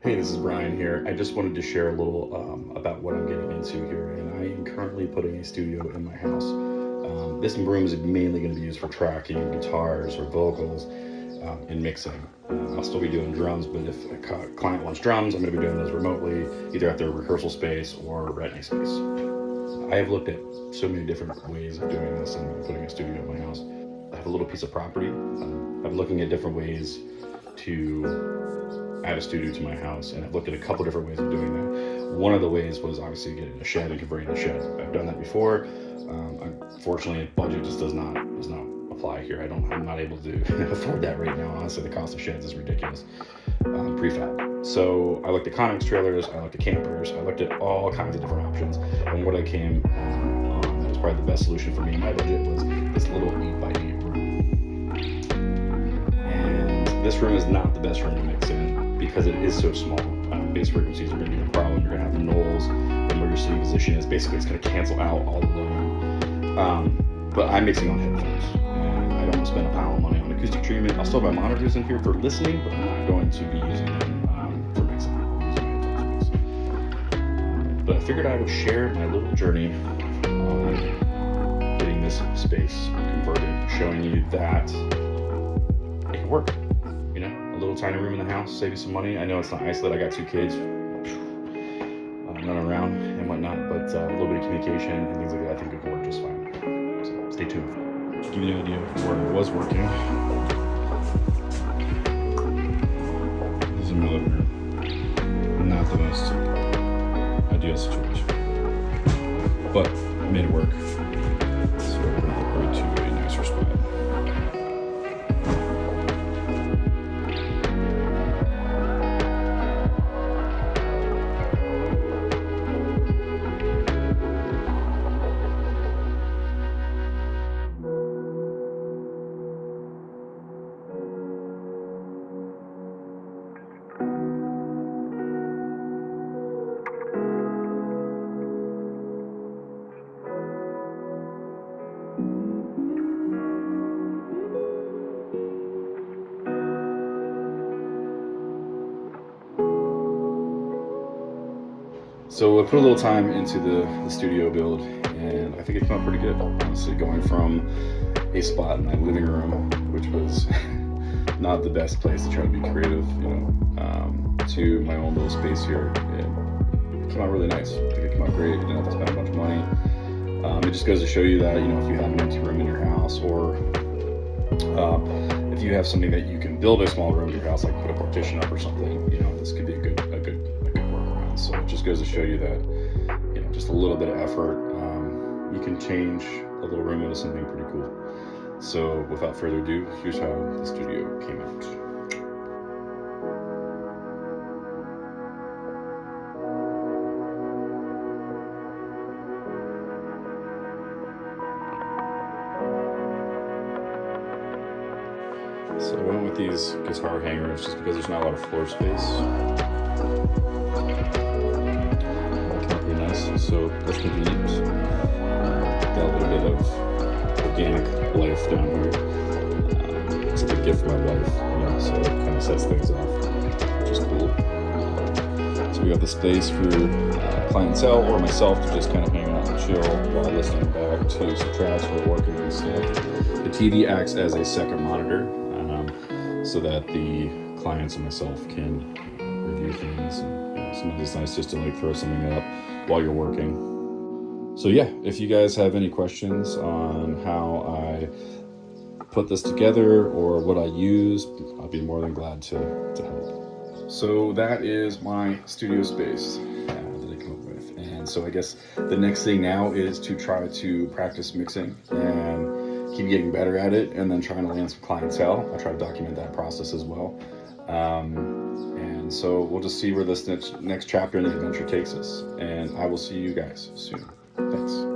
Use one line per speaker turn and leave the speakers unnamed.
Hey, this is Brian here. I just wanted to share a little about what I'm getting into here, and I am currently putting a studio in my house. This room is mainly going to be used for tracking guitars or vocals and mixing. I'll still be doing drums, but if a client wants drums, I'm going to be doing those remotely, either at their rehearsal space or Retney space. I have looked at so many different ways of doing this and putting a studio in my house. I have a little piece of property. I'm looking at different ways to add a studio to my house, and I've looked at a couple different ways of doing that. One of the ways was obviously getting a shed and converting the shed. I've done that before. Unfortunately, budget just does not apply here. I'm not able to afford that right now. Honestly, the cost of sheds is ridiculous. Prefab. So I looked at Conex trailers, I looked at campers, I looked at all kinds of different options, and what I came on that was probably the best solution for me in my budget was this little 8x8 room. And this room is not the best room to mix in because it is so small. Bass frequencies are going to be a problem. You're going to have knolls, and where your seating position is, basically it's going to cancel out all the low end. But I'm mixing on headphones, and I don't want to spend a pile of money on acoustic treatment. I'll still have my monitors in here for listening, but I'm not going to be using them for mixing. I'm using my headphones for mixing. But I figured I would share my little journey on getting this space converted, showing you that it can work. You know, a little tiny room in the house, save you some money. I know it's not isolated. I got 2 kids running around and whatnot, but a little bit of communication and things like that, I think it can work just fine. So stay tuned. To give you an idea of where I was working, this is my living room. Not the most ideal situation, but I made it work. So we're going to upgrade to a nicer spot. So I put a little time into the studio build, and I think it came out pretty good, honestly, going from a spot in my living room, which was not the best place to try to be creative, to my own little space here. It came out really nice. I think it came out great. I didn't have to spend a bunch of money. It just goes to show you that, if you have an empty room in your house, or if you have something that you can build a small room in your house, like put a partition up or something, this could be a good workaround. So it just goes to show you that, just a little bit of effort, you can change a little room into something pretty cool. So without further ado, here's how the studio came out. So I went with these guitar hangers just because there's not a lot of floor space. Pretty nice, so that's convenient. Got a little bit of organic life down here. It's a good gift for my wife, so it kind of sets things off, which is cool. So we got the space for clientele or myself to just kind of hang out and chill while listening back to some tracks or working and stuff. The TV acts as a second monitor, so that the clients and myself can review things. And sometimes it's nice just to throw something up while you're working. So yeah, if you guys have any questions on how I put this together or what I use, I'll be more than glad to help. So that is my studio space that I come up with. And so I guess the next thing now is to try to practice mixing and keep getting better at it, and then trying to land some clientele. I try to document that process as well. And so we'll just see where this next chapter in the adventure takes us. And I will see you guys soon. Thanks.